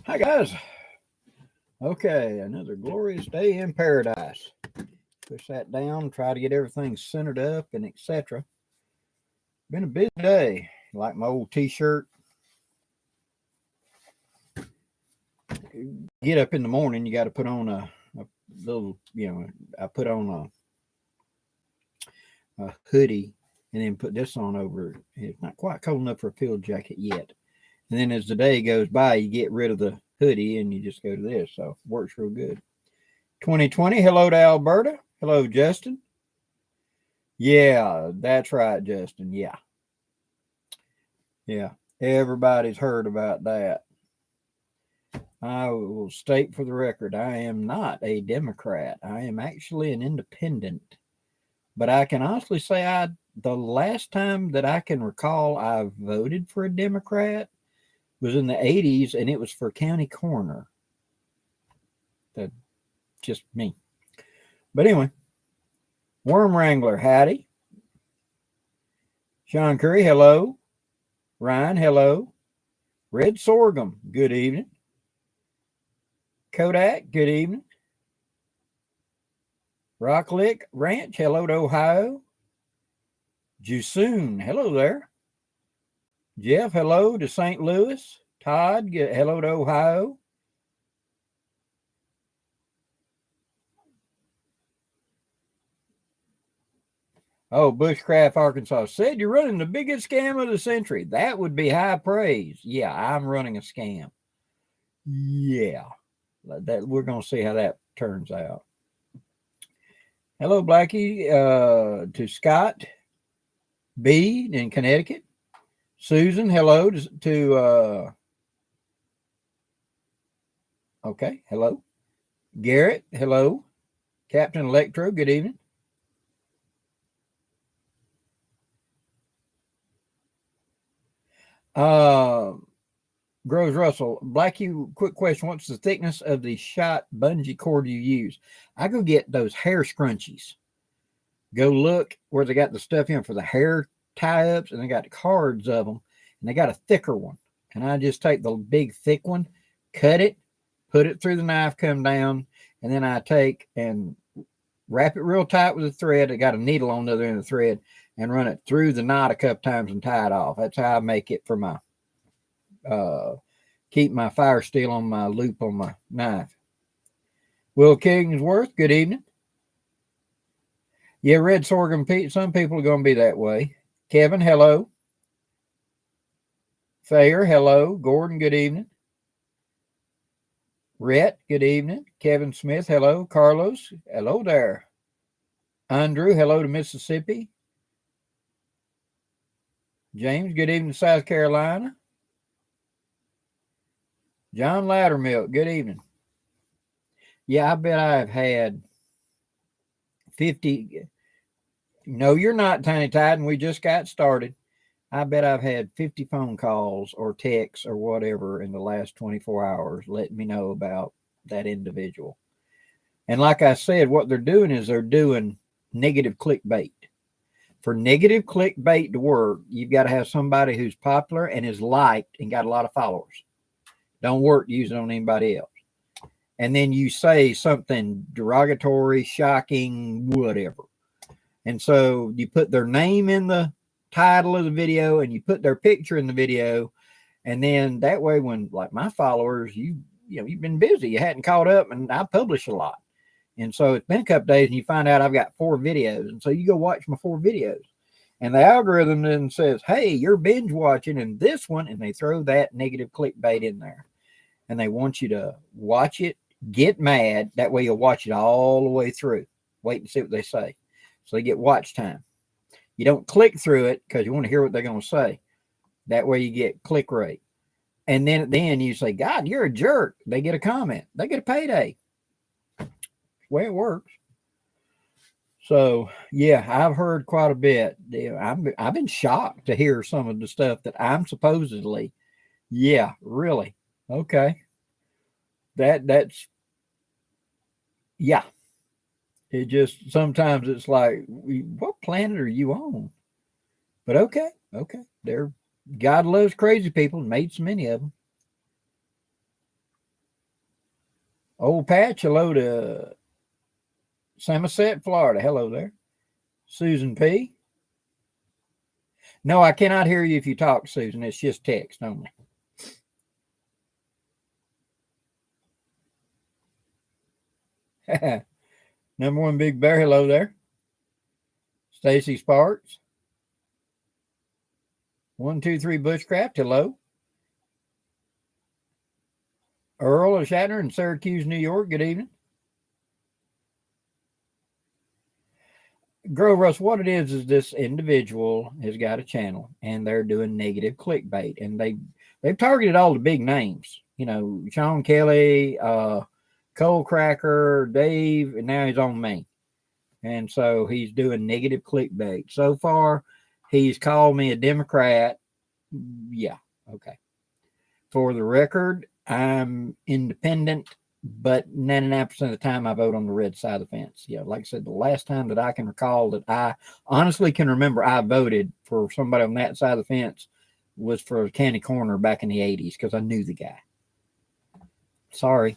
Hi, guys. Okay, another glorious day in paradise. Push that down, try to get everything centered up and etc. Been a busy day. Like my old t shirt. Get up in the morning, you got to put on a little, I put on a hoodie and then put this on over. It's not quite cold enough for a field jacket yet. And then as the day goes by, you get rid of the hoodie and you just go to this. So it works real good. 2020. Hello to Alberta. Hello, Justin. Yeah, that's right, Justin. Yeah. Yeah. Everybody's heard about that. I will state for the record, I am not a Democrat. I am actually an independent. But I can honestly say the last time that I can recall I voted for a Democrat was in the 80s, and it was for county coroner. That just me. But anyway, Worm Wrangler, howdy. Sean Curry, hello. Ryan, hello. Red Sorghum, good evening. Kodak, good evening. Rocklick Ranch, hello to Ohio. Jusoon, hello there. Jeff, hello to St. Louis. Todd, hello to Ohio. Oh, Bushcraft, Arkansas. Said you're running the biggest scam of the century. That would be high praise. Yeah, I'm running a scam. Yeah. We're going to see how that turns out. Hello, Blackie, to Scott B in Connecticut. Susan, hello to okay, hello. Garrett, hello. Captain Electro, good evening. Groves Russell, Blackie, quick question. What's the thickness of the shot bungee cord you use? I go get those hair scrunchies. Go look where they got the stuff in for the hair tie-ups, and they got cards of them, and they got a thicker one. And I just take the big thick one, cut it, put it through the knife, come down, and then I take and wrap it real tight with a thread. It got a needle on the other end of the thread, and run it through the knot a couple times and tie it off. That's how I make it for my keep my fire steel on my loop on my knife. Will Kingsworth, good evening. Yeah, Red Sorghum Pete. Some people are going to be that way. Kevin, hello. Thayer, hello. Gordon, good evening. Rhett, good evening. Kevin Smith, hello. Carlos, hello there. Andrew, hello to Mississippi. James, good evening, South Carolina. John Loudermilk, good evening. Yeah, I bet I've had 50. No, you're not, Tiny Tide, and we just got started. I bet I've had 50 phone calls or texts or whatever in the last 24 hours letting me know about that individual. And like I said, what they're doing is they're doing negative clickbait. For negative clickbait to work, you've got to have somebody who's popular and is liked and got a lot of followers. Don't work using it on anybody else. And then you say something derogatory, shocking, whatever. And so you put their name in the title of the video and you put their picture in the video. And then that way, when like my followers, you've been busy, you hadn't caught up, and I publish a lot. And so it's been a couple days and you find out I've got 4 videos. And so you go watch my 4 videos. And the algorithm then says, hey, you're binge watching in this one. And they throw that negative clickbait in there. And they want you to watch it, get mad. That way you'll watch it all the way through. Wait and see what they say. So they get watch time. You don't click through it because you want to hear what they're going to say. That way you get click rate. And then at the end you say, God, you're a jerk. They get a comment. They get a payday. That's the way it works. So, yeah, I've heard quite a bit. I've been shocked to hear some of the stuff that I'm supposedly, yeah, really. Okay. That's, yeah. It just, sometimes it's like, what planet are you on? But okay. God loves crazy people and made so many of them. Old Patch, hello to Samoset, Florida. Hello there. Susan P. No, I cannot hear you if you talk, Susan. It's just text only. Number one Big Bear, hello there. Stacy Sparks. 123 Bushcraft, hello. Earl of Shatner in Syracuse, New York, good evening. Grow Russ, what it is this individual has got a channel and they're doing negative clickbait, and they've targeted all the big names, Sean Kelly, Cole Cracker, Dave, and now he's on me. And so he's doing negative clickbait. So far, he's called me a Democrat. Yeah, okay. For the record, I'm independent, but 99% of the time I vote on the red side of the fence. Yeah, like I said, the last time that I can recall that I honestly can remember I voted for somebody on that side of the fence was for a county coroner back in the 80s because I knew the guy. Sorry.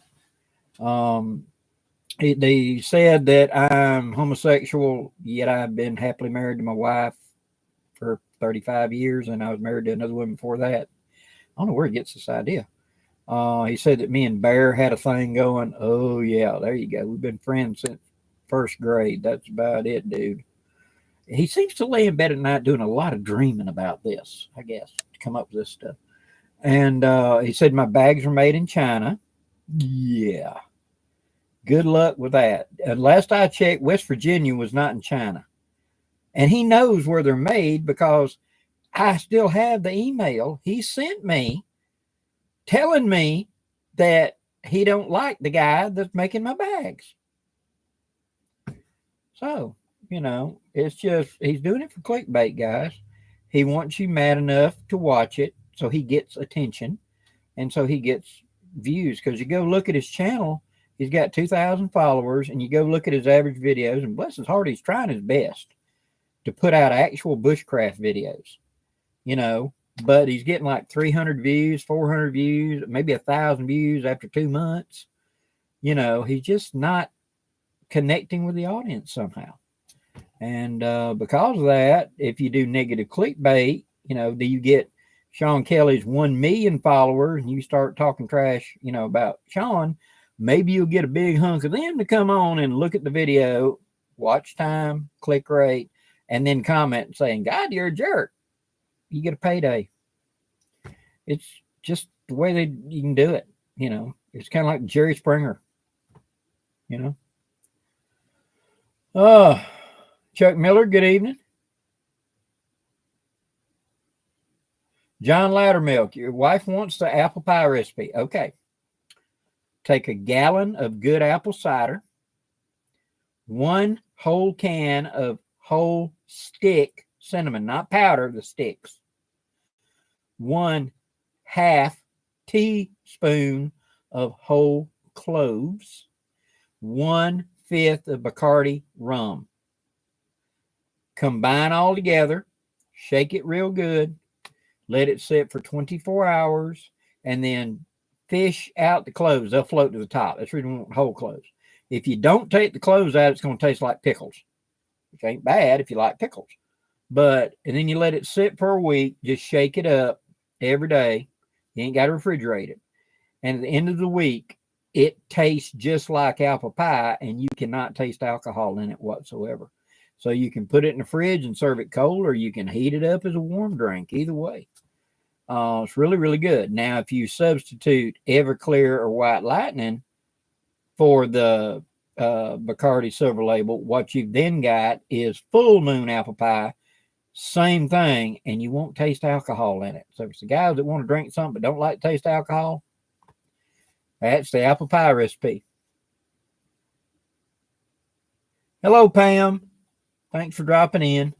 They said that I'm homosexual, yet I've been happily married to my wife for 35 years, and I was married to another woman before that. I don't know where he gets this idea. He said that me and Bear had a thing going. Oh, yeah, there you go. We've been friends since first grade. That's about it, dude. He seems to lay in bed at night doing a lot of dreaming about this, I guess, to come up with this stuff. And he said my bags are made in China. Yeah. Good luck with that. And last I checked, West Virginia was not in China. And he knows where they're made because I still have the email he sent me telling me that he don't like the guy that's making my bags. So, it's just, he's doing it for clickbait, guys. He wants you mad enough to watch it so he gets attention and so he gets views. Because you go look at his channel, he's got 2,000 followers, and you go look at his average videos, and bless his heart, he's trying his best to put out actual bushcraft videos, but he's getting like 300 views, 400 views, maybe 1,000 views after 2 months. He's just not connecting with the audience somehow. And because of that, if you do negative clickbait, do you get Sean Kelly's 1 million followers and you start talking trash, about Sean, maybe you'll get a big hunk of them to come on and look at the video, watch time, click rate, and then comment saying, God, you're a jerk. You get a payday. It's just the way you can do it. It's kind of like Jerry Springer, Chuck Miller, good evening. John Loudermilk, your wife wants the apple pie recipe. Okay. Take a gallon of good apple cider, 1 whole can of whole stick cinnamon, not powder, the sticks, 1/2 teaspoon of whole cloves, 1/5 of Bacardi rum. Combine all together, shake it real good, let it sit for 24 hours, and then fish out the cloves. They'll float to the top. That's really want whole cloves. If you don't take the cloves out, it's going to taste like pickles, which ain't bad if you like pickles. And then you let it sit for a week. Just shake it up every day. You ain't got to refrigerate it. And at the end of the week, it tastes just like apple pie, and you cannot taste alcohol in it whatsoever. So you can put it in the fridge and serve it cold, or you can heat it up as a warm drink. Either way. It's really, really good. Now, if you substitute Everclear or White Lightning for the Bacardi Silver Label, what you've then got is Full Moon apple pie, same thing, and you won't taste alcohol in it. So if it's the guys that want to drink something but don't like to taste alcohol, that's the apple pie recipe. Hello, Pam. Thanks for dropping in.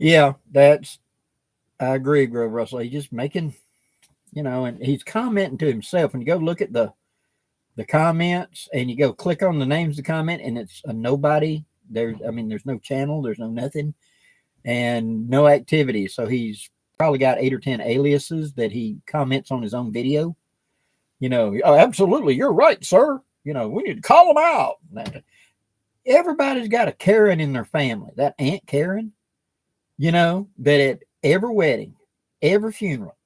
Yeah, I agree, Grove Russell. He's just making, and he's commenting to himself. When you go look at the comments and you go click on the names of the comment, and it's a nobody there's no channel, there's no nothing, and no activity. So he's probably got 8 or 10 aliases that he comments on his own video. Oh, absolutely, you're right, sir. We need to call him out. Everybody's got a Karen in their family. That Aunt Karen, that at every wedding, every funeral,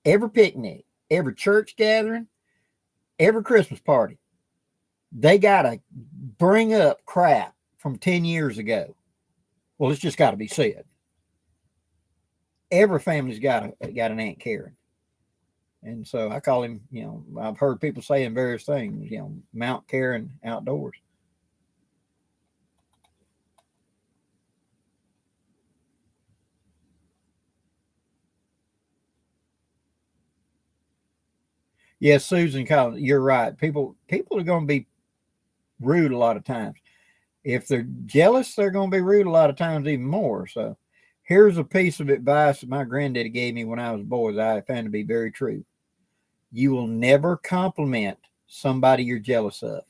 every picnic, every church gathering, every Christmas party, they got to bring up crap from 10 years ago. Well, it's just got to be said. Every family's got an Aunt Karen. And so I call him, I've heard people saying various things, Mount Karen Outdoors. Yes, Susan Collins, you're right. People are going to be rude a lot of times. If they're jealous, they're going to be rude a lot of times even more. So here's a piece of advice that my granddaddy gave me when I was a boy that I found to be very true. You will never compliment somebody you're jealous of.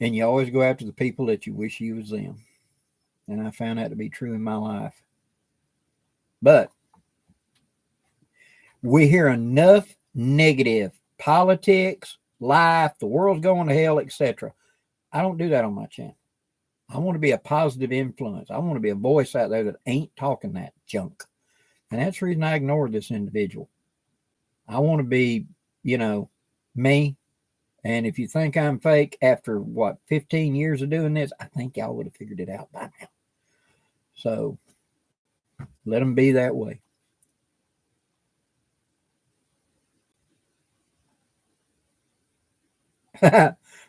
And you always go after the people that you wish you was them. And I found that to be true in my life. But we hear enough negative politics, life, the world's going to hell, etc. I don't do that on my channel. I want to be a positive influence. I want to be a voice out there that ain't talking that junk. And that's the reason I ignored this individual. I want to be, me. And if you think I'm fake after 15 years of doing this, I think y'all would have figured it out by now. So let them be that way.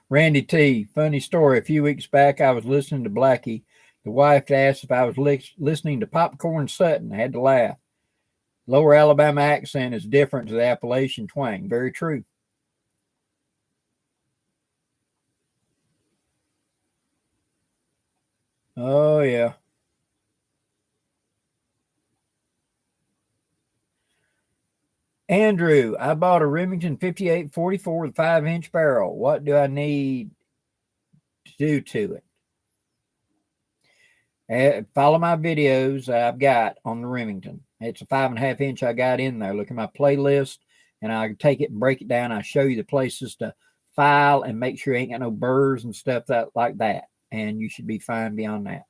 Randy T, funny story. A few weeks back, I was listening to Blackie. The wife asked if I was listening to Popcorn Sutton. I had to laugh. Lower Alabama accent is different to the Appalachian twang. Very true. Oh, yeah. Andrew, I bought a Remington 5844 with 5-inch barrel. What do I need to do to it? Follow my videos I've got on the Remington. It's a 5.5-inch I got in there. Look at my playlist, and I take it and break it down. I show you the places to file and make sure you ain't got no burrs and stuff like that. And you should be fine beyond that.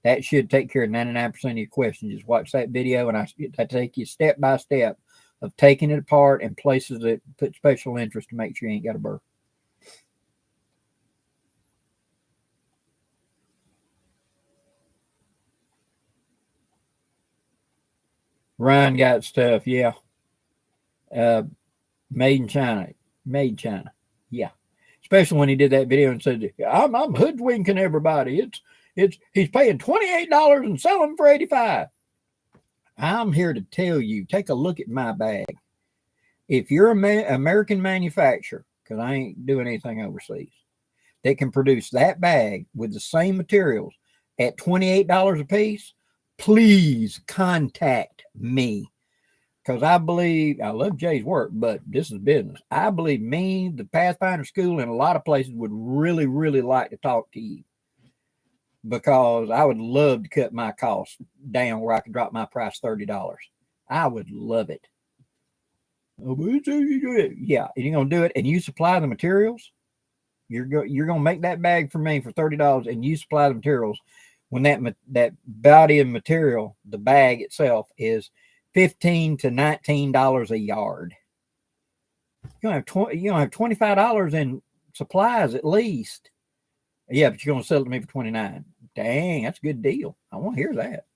That should take care of 99% of your questions. Just watch that video, and I take you step by step of taking it apart and places that put special interest to make sure you ain't got a burr. Ryan got stuff, yeah. Made in China. Made China. Yeah. Especially when he did that video and said, I'm hoodwinking everybody. He's paying $28 and selling for $85. I'm here to tell you, take a look at my bag. If you're an American manufacturer, because I ain't doing anything overseas, that can produce that bag with the same materials at $28 a piece, please contact me. Because I love Jay's work, but this is business. I believe me, the Pathfinder School, and a lot of places would really, really like to talk to you. Because I would love to cut my costs down where I could drop my price $30. I would love it. Yeah, and you're going to do it, and you supply the materials. You're going to make that bag for me for $30, and you supply the materials. When that body of material, the bag itself, is $15 to $19 a yard. You're going to have $25 in supplies at least. Yeah, but you're going to sell it to me for $29. Dang, that's a good deal. I want to hear that.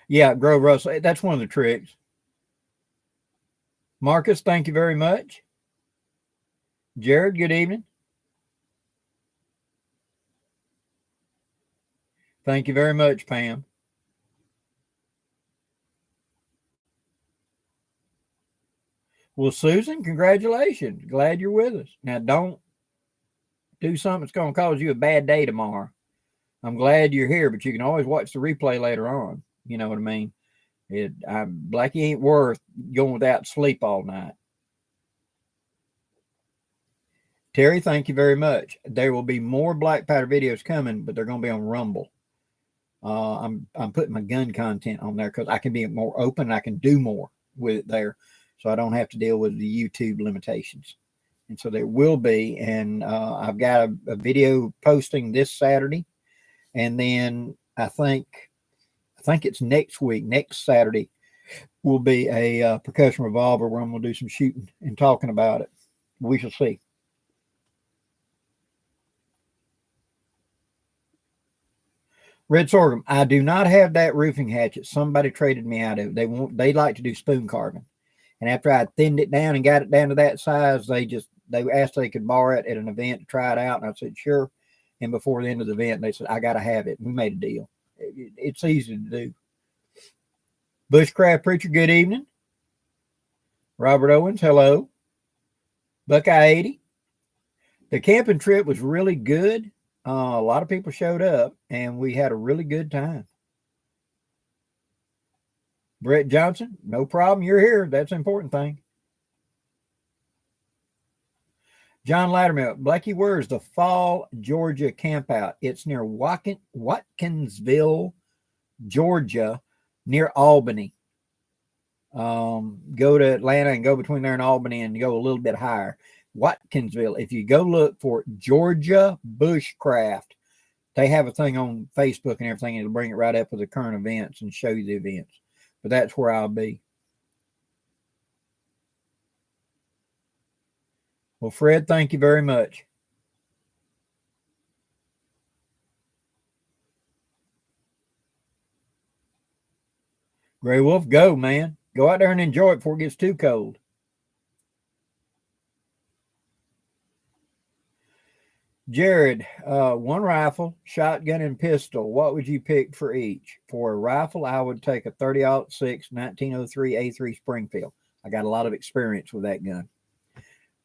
Yeah, grow Russell. That's one of the tricks. Marcus, thank you very much. Jared, good evening. Thank you very much, Pam. Well, Susan, congratulations. Glad you're with us. Now, don't do something that's going to cause you a bad day tomorrow. I'm glad you're here, but you can always watch the replay later on. You know what I mean? Blackie ain't worth going without sleep all night. Terry, thank you very much. There will be more black powder videos coming, but they're going to be on Rumble. I'm putting my gun content on there because I can be more open and I can do more with it there, so I don't have to deal with the YouTube limitations. And so there will be, and I've got a video posting this Saturday, and then I think it's next week, next Saturday, will be a percussion revolver where I'm going to do some shooting and talking about it. We shall see. Red Sorghum, I do not have that roofing hatchet. Somebody traded me out of it. They like to do spoon carving. And after I thinned it down and got it down to that size, they asked if they could borrow it at an event to try it out. And I said, sure. And before the end of the event, they said, I got to have it. We made a deal. It's easy to do. Bushcraft Preacher, good evening. Robert Owens, hello. Buckeye 80. The camping trip was really good. A lot of people showed up, and we had a really good time. Brett Johnson, no problem. You're here. That's the important thing. John Lattermill, Blackie, where's the Fall, Georgia campout? It's near Watkinsville, Georgia, near Albany. Go to Atlanta and go between there and Albany and go a little bit higher. Watkinsville. If you go look for Georgia Bushcraft, they have a thing on Facebook and everything. It'll bring it right up with the current events and show you the events. But that's where I'll be. Well, Fred, thank you very much. Gray Wolf, go, man. Go out there and enjoy it before it gets too cold. Jared, one rifle, shotgun, and pistol. What would you pick for each? For a rifle, I would take a 30-06 1903 A3 Springfield. I got a lot of experience with that gun.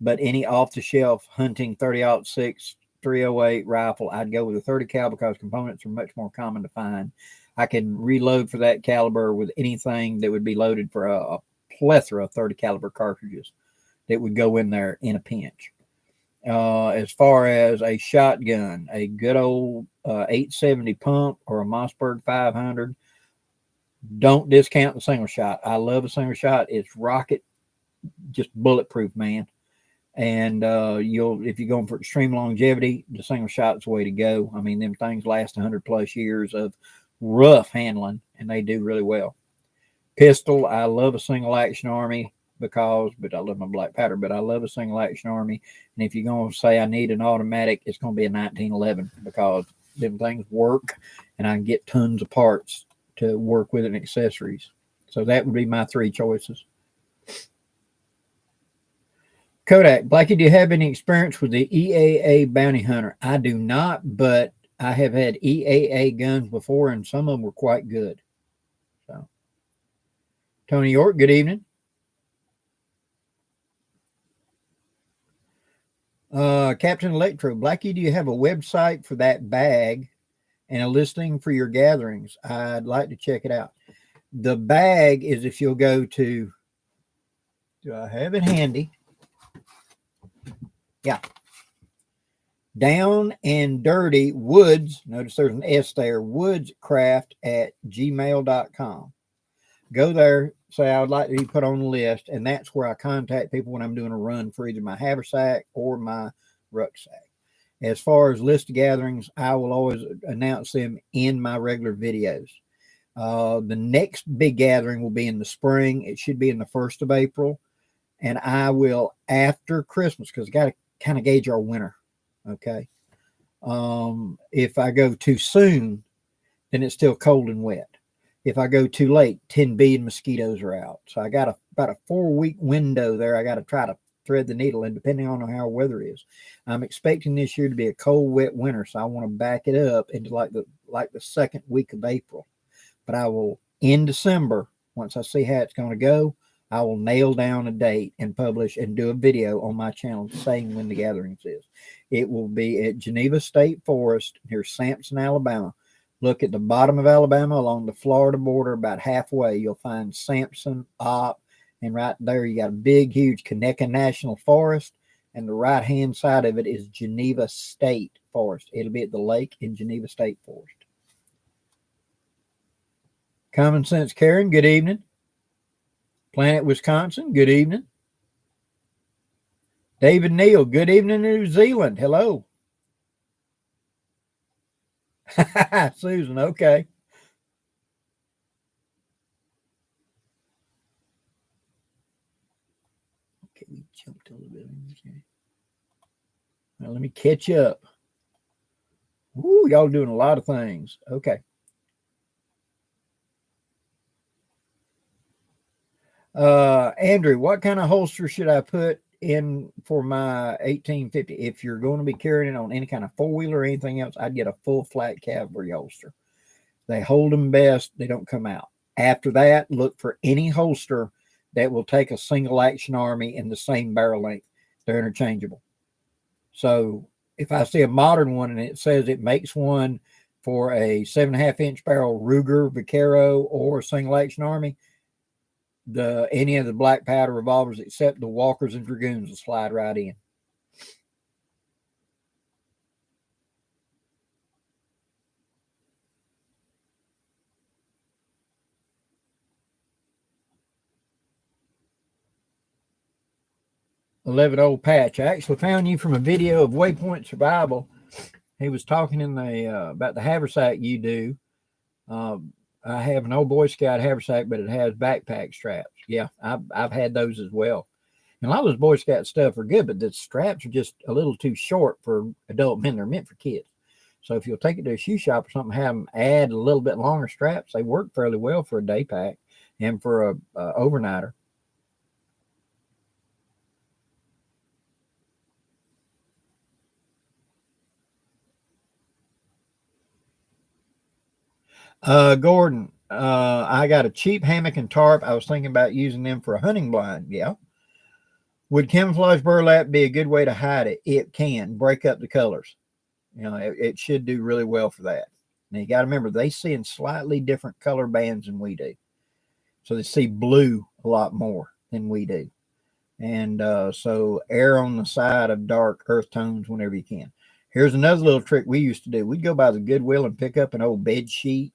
But any off-the-shelf hunting 30-06 308 rifle, I'd go with a 30 cal because components are much more common to find. I can reload for that caliber with anything that would be loaded for a plethora of 30 caliber cartridges that would go in there in a pinch. As far as a shotgun, a good old 870 pump or a Mossberg 500, don't discount the single shot. I love a single shot. It's rocket, just bulletproof, man. And if you're going for extreme longevity, the single shot's the way to go. I mean, them things last 100 plus years of rough handling, and they do really well. Pistol, I love a single action army but I love my black powder, but I love a single action army. And if you're going to say I need an automatic, it's going to be a 1911 because them things work and I can get tons of parts to work with and accessories. So that would be my three choices. Kodak, Blackie, do you have any experience with the EAA bounty hunter? I do not, but I have had EAA guns before and some of them were quite good. So, Tony York, good evening. Captain Electro, Blackie, do you have a website for that bag and a listing for your gatherings? I'd like to check it out. The bag is if you'll go to, do I have it handy? Yeah. Down and Dirty Woods, notice there's an S there, woodscraft@gmail.com. Go there, say I would like to be put on the list, and that's where I contact people when I'm doing a run for either my haversack or my rucksack. As far as list of gatherings, I will always announce them in my regular videos. The next big gathering will be in the spring. It should be in the 1st of April, and I will after Christmas because I got to kind of gauge our winter. Okay. If I go too soon, then it's still cold and wet. If I go too late, 10 billion mosquitoes are out. So I got about a 4-week window there. I got to try to thread the needle, and depending on how weather is, I'm expecting this year to be a cold, wet winter. So I want to back it up into like the 2nd week of April. But I will in December, once I see how it's going to go, I will nail down a date and publish and do a video on my channel saying when the gatherings is. It will be at Geneva State Forest near Sampson, Alabama. Look at the bottom of Alabama along the Florida border, about halfway. You'll find Sampson, Opp, and right there you got a big, huge Conecuh National Forest. And the right-hand side of it is Geneva State Forest. It'll be at the lake in Geneva State Forest. Common Sense Karen, good evening. Planet Wisconsin, good evening. David Neal, good evening, New Zealand. Hello. Susan, okay. Okay, we jumped a little bit. Okay. Now let me catch up. Woo, y'all doing a lot of things. Okay. Andrew, what kind of holster should I put in for my 1850? If you're going to be carrying it on any kind of four-wheeler or anything else, I'd get a full flat cavalry holster. They hold them best. They don't come out. After that, look for any holster that will take a single action army in the same barrel length. They're interchangeable. So if I see a modern one and it says it makes one for a 7.5-inch barrel Ruger, Vaquero, or single action army, any of the black powder revolvers except the Walkers and Dragoons will slide right in. Old Patch. I actually found you from a video of Waypoint Survival. He was talking in the about the haversack you do. I have an old Boy Scout haversack, but it has backpack straps. Yeah, I've had those as well. And a lot of those Boy Scout stuff are good, but the straps are just a little too short for adult men. They're meant for kids. So if you'll take it to a shoe shop or something, have them add a little bit longer straps. They work fairly well for a day pack and for a overnighter. Gordon, I got a cheap hammock and tarp. I was thinking about using them for a hunting blind. Yeah. Would camouflage burlap be a good way to hide it? It can break up the colors. You know, it should do really well for that. Now you got to remember they see in slightly different color bands than we do. So they see blue a lot more than we do. And so err on the side of dark earth tones whenever you can. Here's another little trick we used to do. We'd go by the Goodwill and pick up an old bed sheet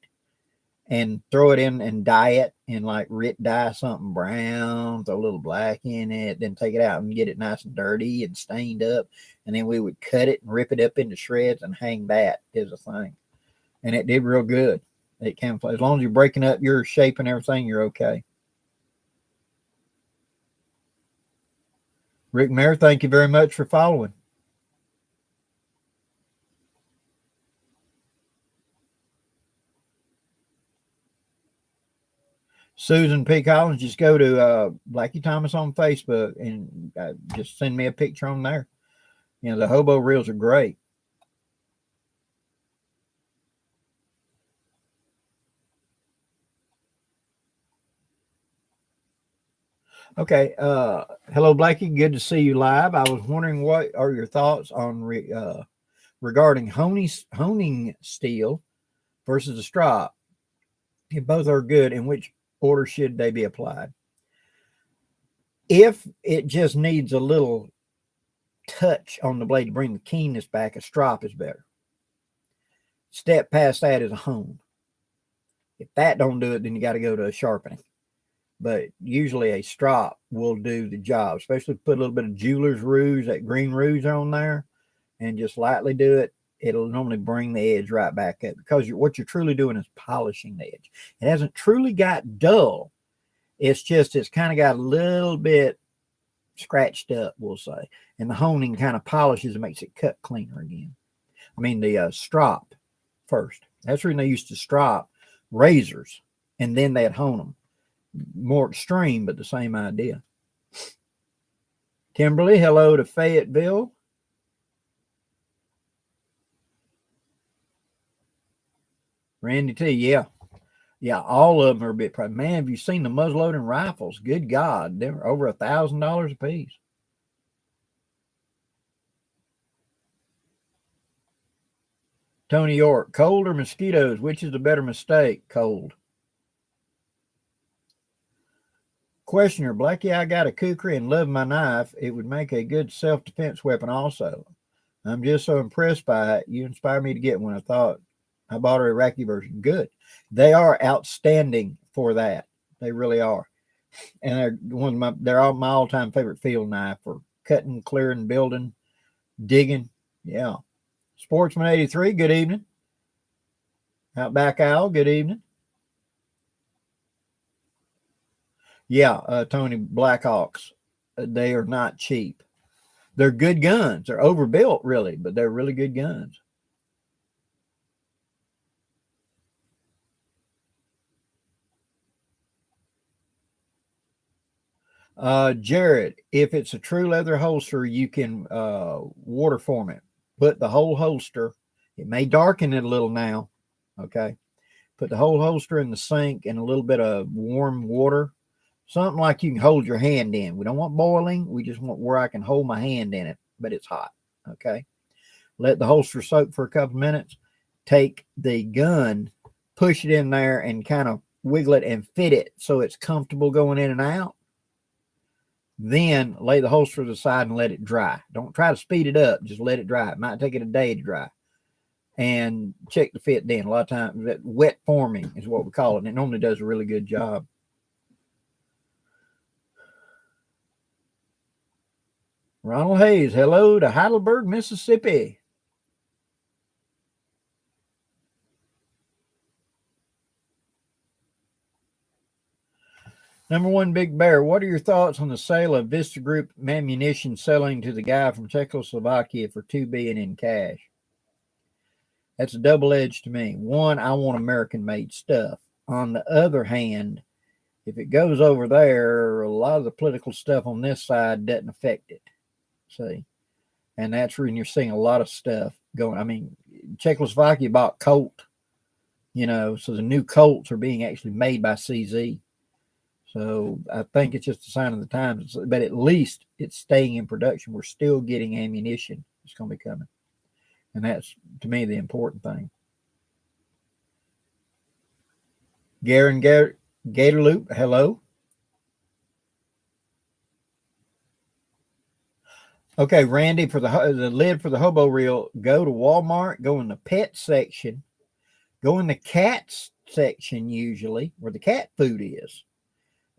and throw it in and dye it and like dye something brown, throw a little black in it, then take it out and get it nice and dirty and stained up. And then we would cut it and rip it up into shreds and hang that as a thing. And it did real good. It camouflage. As long as you're breaking up your shape and everything, you're okay. Rick Mayer, thank you very much for following. Susan P. Collins, just go to Blackie Thomas on Facebook and just send me a picture on there. You know, the hobo reels are great. Okay. Hello, Blackie. Good to see you live. I was wondering what are your thoughts on regarding honing steel versus a strop. If both are good, in which order should they be applied? If it just needs a little touch on the blade to bring the keenness back, a strop is better. Step past that is a hone. If that don't do it, then you got to go to a sharpening. But usually a strop will do the job, especially put a little bit of jeweler's rouge, that green rouge on there, and just lightly do it. It'll normally bring the edge right back up because what you're truly doing is polishing the edge. It hasn't truly got dull. It's kind of got a little bit scratched up, we'll say. And the honing kind of polishes and makes it cut cleaner again. I mean, the strop first. That's the reason they used to strop razors, and then they'd hone them. More extreme, but the same idea. Kimberly, hello to Fayetteville. Randy T, yeah. Yeah, all of them are a bit pricey. Man, have you seen the muzzleloading rifles? Good God, they're over $1,000 a piece. Tony York, cold or mosquitoes? Which is the better mistake? Cold. Questioner, Blackie, I got a kukri and love my knife. It would make a good self-defense weapon also. I'm just so impressed by it. You inspired me to get one. I bought an Iraqi version. Good. They are outstanding for that. They really are. And they're all my all-time favorite field knife for cutting, clearing, building, digging. Yeah. Sportsman 83, good evening. Outback Owl, good evening. Yeah, Tony, Blackhawks. They are not cheap. They're good guns. They're overbuilt, really, but they're really good guns. Jared, if it's a true leather holster, you can water form it. Put the whole holster. It may darken it a little now. Okay. Put the whole holster in the sink in a little bit of warm water. Something like you can hold your hand in. We don't want boiling. We just want where I can hold my hand in it, but it's hot. Okay. Let the holster soak for a couple minutes. Take the gun, push it in there, and kind of wiggle it and fit it so it's comfortable going in and out. Then lay the holster to the side and let it dry. Don't try to speed it up. Just let it dry. It might take it a day to dry. And check the fit then. A lot of times, that wet forming is what we call it. And it normally does a really good job. Ronald Hayes, hello to Heidelberg, Mississippi. Number one, Big Bear, what are your thoughts on the sale of Vista Group ammunition selling to the guy from Czechoslovakia for $2 billion in cash? That's a double edge to me. One, I want American-made stuff. On the other hand, if it goes over there, a lot of the political stuff on this side doesn't affect it. See? And that's when you're seeing a lot of stuff going. I mean, Czechoslovakia bought Colt, so the new Colts are being actually made by CZ. So I think it's just a sign of the times. But at least it's staying in production. We're still getting ammunition. It's going to be coming. And that's, to me, the important thing. Garen Gatorloop, hello. Okay, Randy, for the lid for the hobo reel, go to Walmart, go in the pet section, go in the cats section usually, where the cat food is.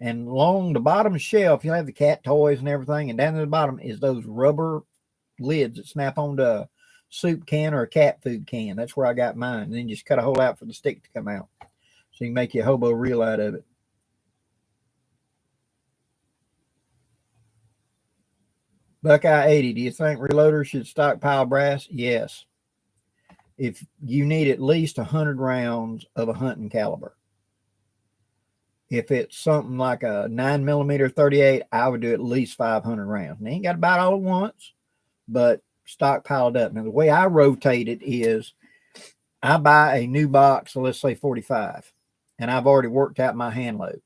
And along the bottom shelf, you'll have the cat toys and everything. And down at the bottom is those rubber lids that snap onto a soup can or a cat food can. That's where I got mine. And then just cut a hole out for the stick to come out. So you can make your hobo reel out of it. Buckeye 80, do you think reloaders should stockpile brass? Yes. If you need at least 100 rounds of a hunting caliber. If it's something like a 9mm 38, I would do at least 500 rounds. And they ain't got to buy it all at once, but stockpiled up. Now, the way I rotate it is I buy a new box, so let's say 45, and I've already worked out my hand load.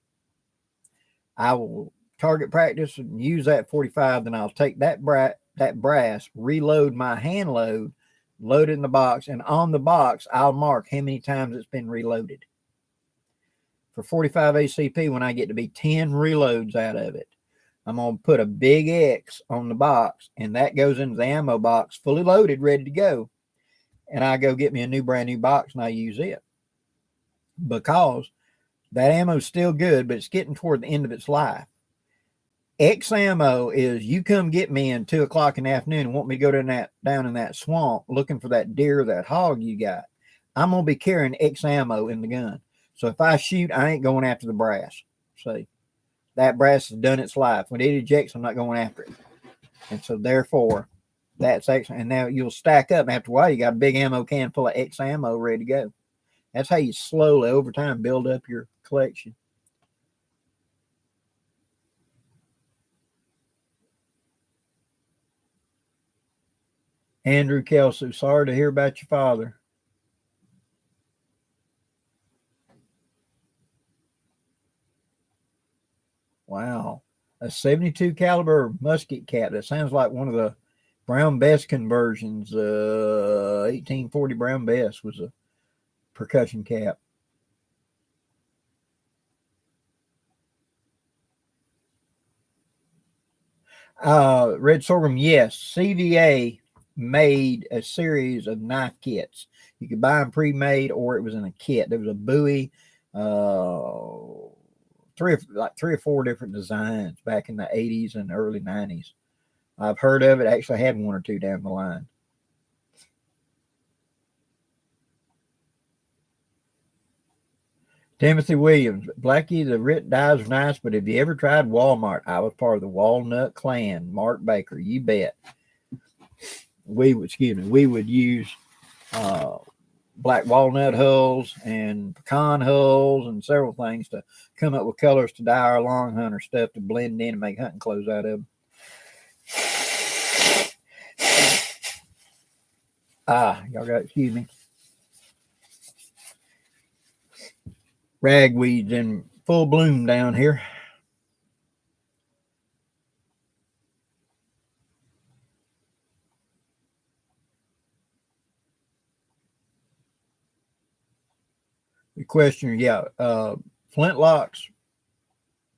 I will target practice and use that 45, then I'll take that brass, reload my hand load, load it in the box, and on the box, I'll mark how many times it's been reloaded. For 45 ACP, when I get to be 10 reloads out of it, I'm going to put a big X on the box, and that goes into the ammo box, fully loaded, ready to go. And I go get me a brand new box, and I use it. Because that ammo is still good, but it's getting toward the end of its life. X ammo is you come get me in 2 o'clock in the afternoon and want me to go down in that swamp looking for that deer, that hog you got. I'm going to be carrying X ammo in the gun. So if I shoot, I ain't going after the brass. See, that brass has done its life. When it ejects, I'm not going after it. And so therefore, that's X. And now you'll stack up. And after a while, you got a big ammo can full of X ammo ready to go. That's how you slowly, over time, build up your collection. Andrew Kelsey, sorry to hear about your father. Wow. A 72 caliber musket cap. That sounds like one of the Brown Bess conversions. 1840 Brown Bess was a percussion cap. Red Sorghum, yes. CVA made a series of knife kits. You could buy them pre-made, or it was in a kit. There was a buoy, three or four different designs back in the 80s and early 90s. I've heard of it. Actually, had one or two down the line. Timothy Williams, Blackie, the Rit dyes are nice, but have you ever tried Walmart? I was part of the Walnut Clan. Mark Baker, you bet. We would use uh, black walnut hulls and pecan hulls and several things to come up with colors to dye our long hunter stuff to blend in and make hunting clothes out of them. Y'all got excuse me. Ragweeds in full bloom down here. The questioner, yeah, flintlocks.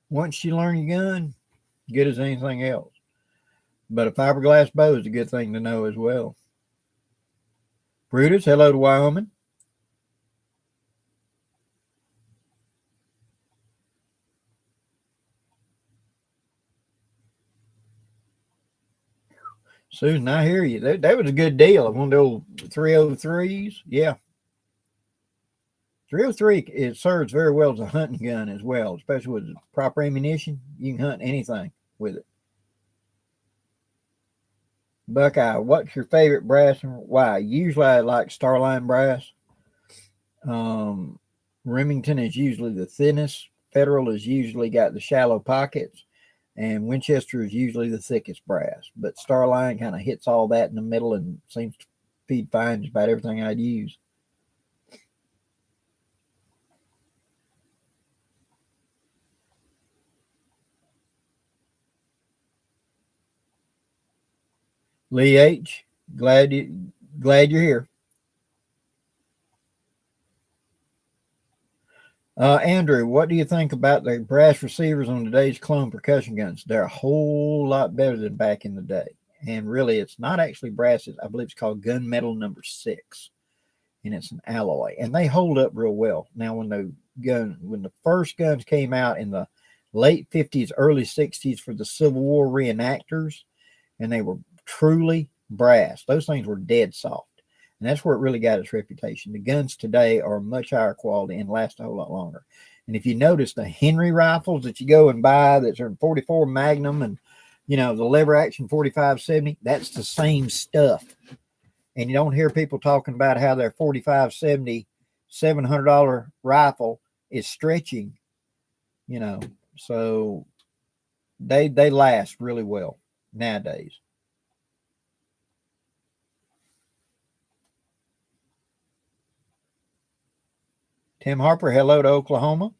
Once you learn your gun, good as anything else. But a fiberglass bow is a good thing to know as well. Brutus, hello to Wyoming. Susan, I hear you. That was a good deal. One of the old 303s. Yeah. 303, it serves very well as a hunting gun as well, especially with proper ammunition. You can hunt anything with it. Buckeye, what's your favorite brass and why? Usually I like Starline brass. Um, Remington is usually the thinnest. Federal is usually got the shallow pockets. And Winchester is usually the thickest brass. But Starline kind of hits all that in the middle and seems to feed fine just about everything I'd use. Lee H, glad you're here. Andrew, what do you think about the brass receivers on today's clone percussion guns? They're a whole lot better than back in the day. And really, it's not actually brass. I believe it's called gunmetal number 6, and it's an alloy, and they hold up real well. Now, when the first guns came out in the late 50s, early 60s for the Civil War reenactors, and they were truly brass. Those things were dead soft. And that's where it really got its reputation. The guns today are much higher quality and last a whole lot longer. And if you notice the Henry rifles that you go and buy that are 44 Magnum and, the lever action 45-70, that's the same stuff. And you don't hear people talking about how their 45-70 $700 rifle is stretching, so they last really well nowadays. Tim Harper, hello to Oklahoma.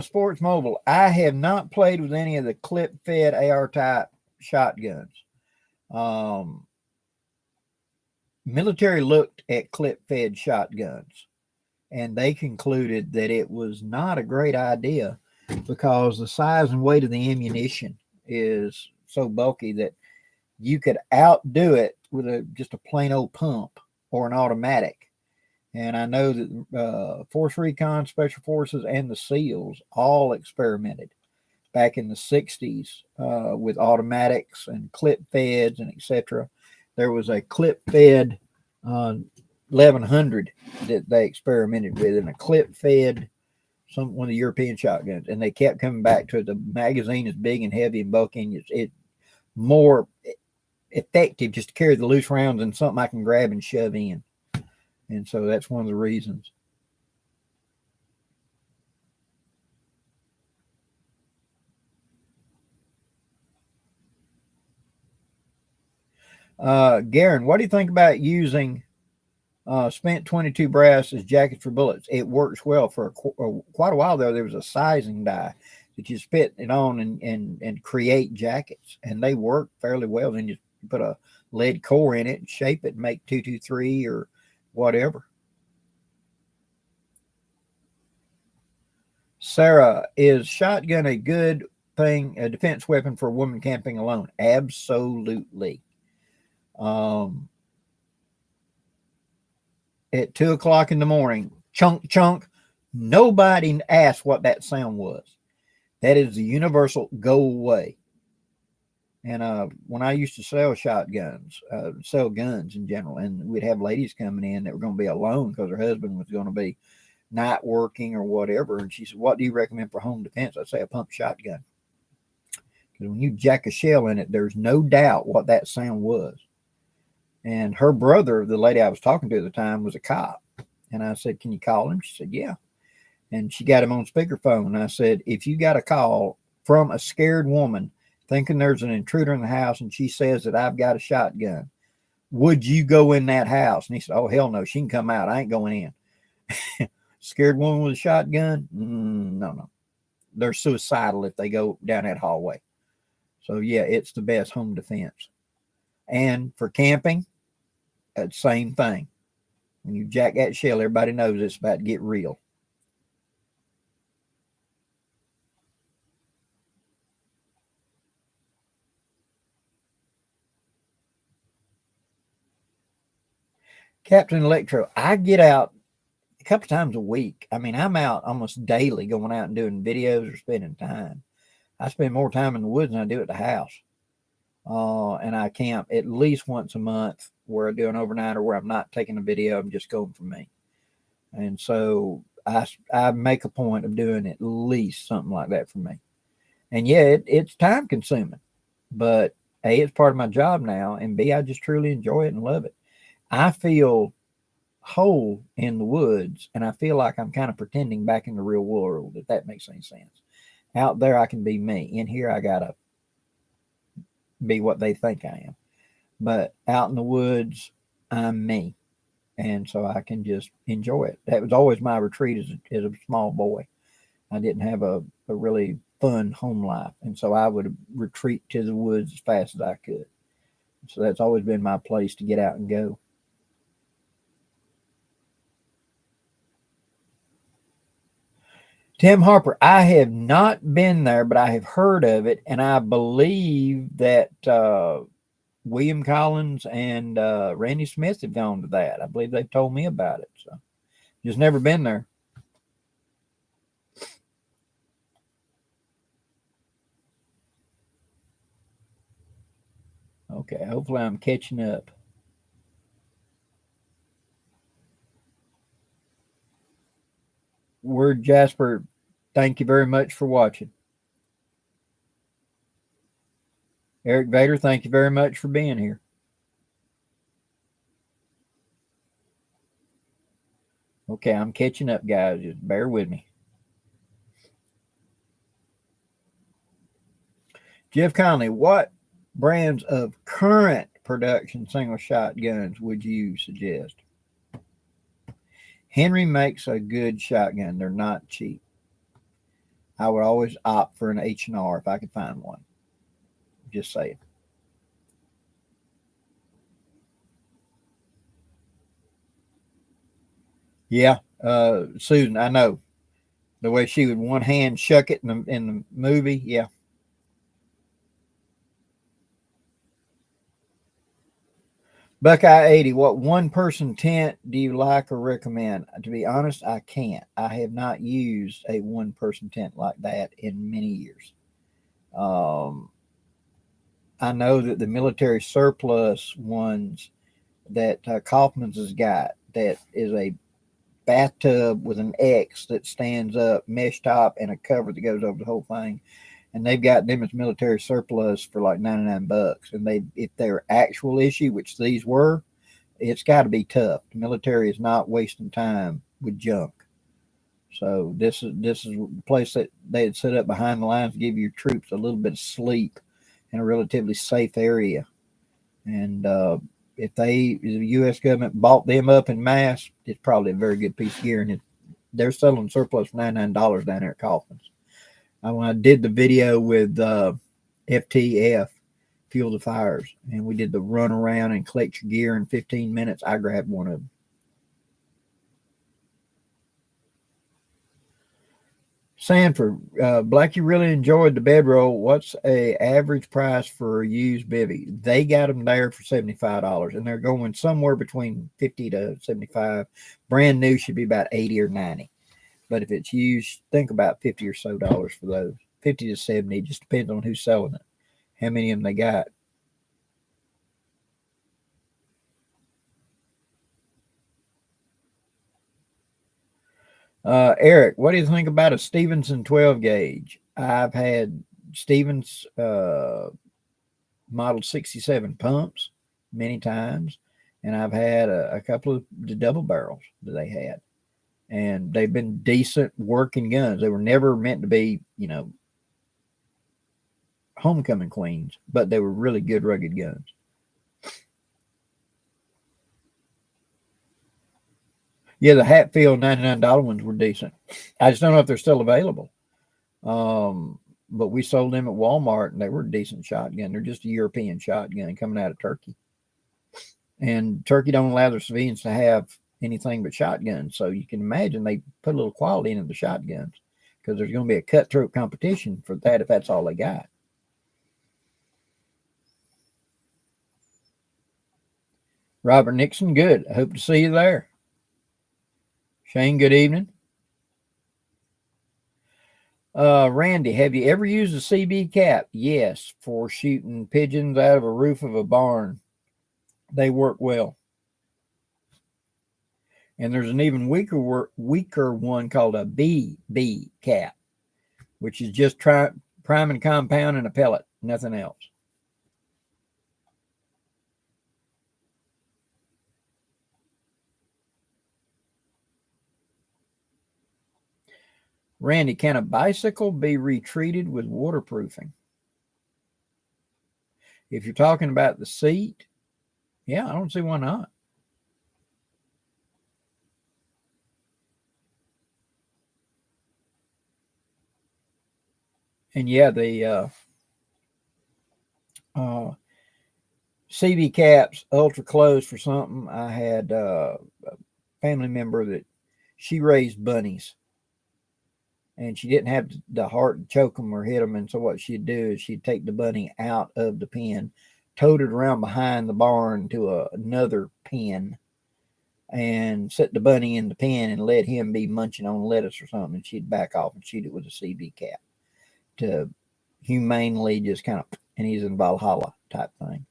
Sports Mobile. I have not played with any of the clip-fed AR type shotguns. Um, Military looked at clip-fed shotguns, and they concluded that it was not a great idea because the size and weight of the ammunition is so bulky that you could outdo it with just a plain old pump or an automatic. And I know that Force Recon, Special Forces, and the SEALs all experimented back in the 60s with automatics and clip feds and etc. There was a clip fed 1100 that they experimented with, and a clip fed one of the European shotguns, and they kept coming back to it. The magazine is big and heavy and bulky, and it's more effective just to carry the loose rounds than something I can grab and shove in. And so that's one of the reasons. Garen, what do you think about using Spent 22 brass as jackets for bullets. It works well for quite a while, though. There was a sizing die that you spit it on and create jackets, and they work fairly well. Then you put a lead core in it and shape it and make 223 or whatever. Sarah, is shotgun a good thing, a defense weapon for a woman camping alone? Absolutely. Um, at 2 o'clock in the morning, chunk, chunk, nobody asked what that sound was. That is the universal go away. And when I used to sell shotguns, sell guns in general, and we'd have ladies coming in that were going to be alone because her husband was going to be night working or whatever. And she said, "What do you recommend for home defense?" I'd say a pump shotgun. Because when you jack a shell in it, there's no doubt what that sound was. And her brother, the lady I was talking to at the time, was a cop. And I said, "Can you call him?" She said, "Yeah." And she got him on speakerphone. And I said, "If you got a call from a scared woman thinking there's an intruder in the house and she says that I've got a shotgun, would you go in that house?" And he said, "Oh, hell no. She can come out. I ain't going in." Scared woman with a shotgun? No, no. They're suicidal if they go down that hallway. So, yeah, it's the best home defense. And for camping, same thing. When you jack that shell, everybody knows it's about to get real. Captain Electro, I get out a couple times a week. I mean, I'm out almost daily going out and doing videos or spending time. I spend more time in the woods than I do at the house. And I camp at least once a month where I do an overnight or where I'm not taking a video. I'm just going for me. And so I make a point of doing at least something like that for me. And yeah, it's time consuming, but A, it's part of my job now. And B, I just truly enjoy it and love it. I feel whole in the woods, and I feel like I'm kind of pretending back in the real world, if that makes any sense. Out there, I can be me. In here, I got to be what they think I am. But out in the woods, I'm me. And so I can just enjoy it. That was always my retreat as a small boy. I didn't have a really fun home life. And so I would retreat to the woods as fast as I could. So that's always been my place to get out and go. Tim Harper, I have not been there, but I have heard of it. And I believe that William Collins and Randy Smith have gone to that. I believe they've told me about it. So just never been there. Okay, hopefully I'm catching up. Word Jasper, thank you very much for watching. Eric Vader, thank you very much for being here. Okay, I'm catching up, guys. Just bear with me. Jeff Conley, what brands of current production single shot guns would you suggest? Henry makes a good shotgun. They're not cheap. I would always opt for an H&R if I could find one. Just saying. Yeah, Susan, I know the way she would one hand shuck it in the movie. Yeah. Buckeye 80, what one person tent do you like or recommend? To be honest, I can't. I have not used a one person tent like that in many years. Um, I know that the military surplus ones that Kaufman's has got, that is a bathtub with an X that stands up, mesh top, and a cover that goes over the whole thing. And they've got them as military surplus for like $99. And they, if they're actual issue, which these were, it's got to be tough. The military is not wasting time with junk. So this is the place that they had set up behind the lines to give your troops a little bit of sleep in a relatively safe area. And if the U.S. government bought them up in mass, it's probably a very good piece of gear, and they're selling surplus for $99 down there at Kaufman's. When I did the video with FTF, Fuel the Fires, and we did the run around and collect your gear in 15 minutes, I grabbed one of them. Sanford, Blackie really enjoyed the bedroll. What's a average price for a used bivy? They got them there for $75, and they're going somewhere between 50 to 75. Brand new should be about 80 or 90. But if it's used, think about 50 or so dollars for those. 50 to 70, just depends on who's selling it, how many of them they got. Eric, what do you think about a Stevenson 12 gauge? I've had Stevens Model 67 pumps many times, and I've had a couple of the double barrels that they had, and they've been decent working guns. They were never meant to be, homecoming queens, but they were really good rugged guns. Yeah, the Hatfield $99 ones were decent. I just don't know if they're still available. But we sold them at Walmart, and they were a decent shotgun. They're just a European shotgun coming out of Turkey. And Turkey don't allow their civilians to have anything but shotguns. So you can imagine they put a little quality into the shotguns, because there's going to be a cutthroat competition for that if that's all they got. Robert Nixon, good. I hope to see you there. Shane, good evening. Randy, have you ever used a CB cap? Yes, for shooting pigeons out of a roof of a barn. They work well. And there's an even weaker one called a BB cap, which is just priming compound and a pellet, nothing else. Randy, can a bicycle be retreated with waterproofing? If you're talking about the seat, yeah, I don't see why not. And yeah, the CB caps, ultra close for something. I had a family member that she raised bunnies, and she didn't have the heart to choke them or hit them. And so what she'd do is she'd take the bunny out of the pen, towed it around behind the barn to another pen, and set the bunny in the pen and let him be munching on lettuce or something. And she'd back off and shoot it with a CB cap to humanely just kind of, and he's in Valhalla type thing.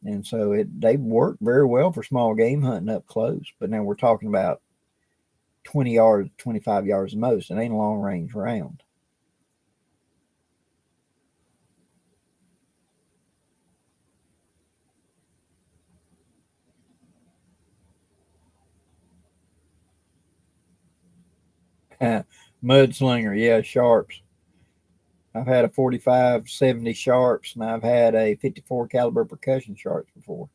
And so they work very well for small game hunting up close. But now we're talking about 20 yards, 25 yards the most. It ain't a long range round. Mudslinger, yeah, sharps. I've had a 45-70 sharps, and I've had a 54 caliber percussion sharps before.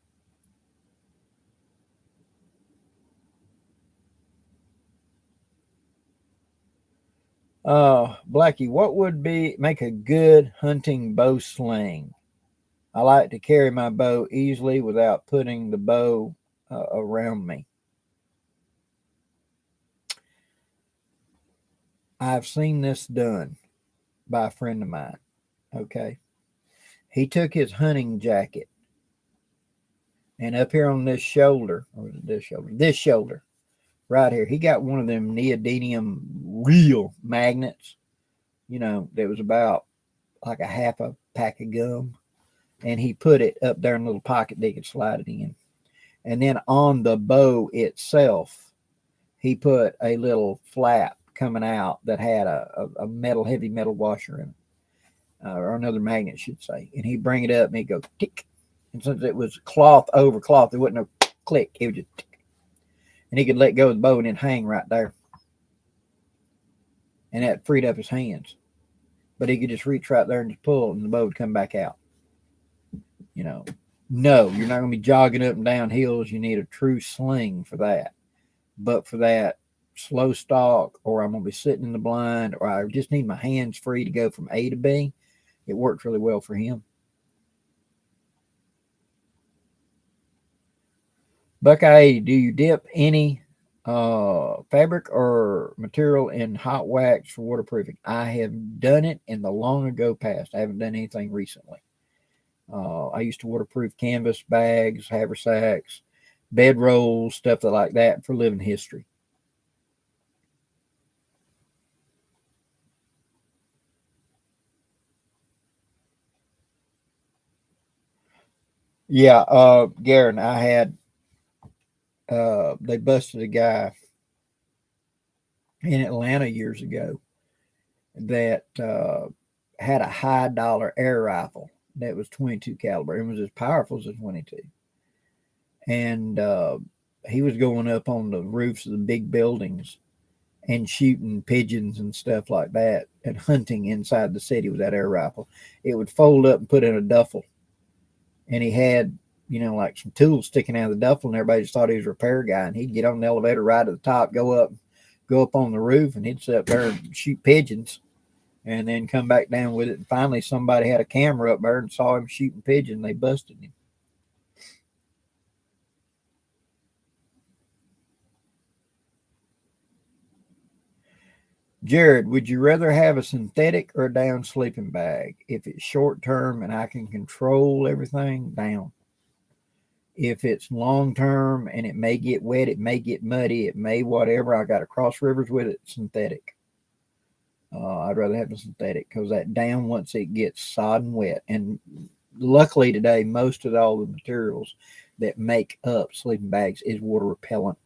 Blackie, what would make a good hunting bow sling? I like to carry my bow easily without putting the bow around me. I've seen this done by a friend of mine. Okay. He took his hunting jacket, and up here on this shoulder, this shoulder, right here, he got one of them neodymium real magnets, that was about like a half a pack of gum. And he put it up there in a little pocket they could slide it in. And then on the bow itself, he put a little flap coming out that had a heavy metal washer in it, or another magnet, I should say. And he'd bring it up and he'd go tick. And since it was cloth over cloth, there wasn't no click. It would just tick. And he could let go of the bow and then hang right there. And that freed up his hands. But he could just reach right there and just pull, and the bow would come back out. No, you're not going to be jogging up and down hills. You need a true sling for that. But for that slow stalk, or I'm going to be sitting in the blind, or I just need my hands free to go from A to B, it works really well for him. Buckeye, do you dip any fabric or material in hot wax for waterproofing? I have done it in the long ago past. I haven't done anything recently. I used to waterproof canvas bags, haversacks, bed rolls, stuff like that for living history. Yeah, Garen, I had they busted a guy in Atlanta years ago that had a high dollar air rifle that was 22 caliber. It was as powerful as a 22, and he was going up on the roofs of the big buildings and shooting pigeons and stuff like that and hunting inside the city with that air rifle. It would fold up and put in a duffel, and he had, like some tools sticking out of the duffel, and everybody just thought he was a repair guy. And he'd get on the elevator right at the top, go up on the roof, and he'd sit up there and shoot pigeons, and then come back down with it. And finally, somebody had a camera up there and saw him shooting pigeons. And they busted him. Jared, would you rather have a synthetic or a down sleeping bag? If it's short term and I can control everything, down. If it's long term and it may get wet, it may get muddy, it may whatever, I got to cross rivers with it, synthetic. I'd rather have a synthetic because that down, once it gets sodden wet, and luckily today, most of all the materials that make up sleeping bags is water repellent.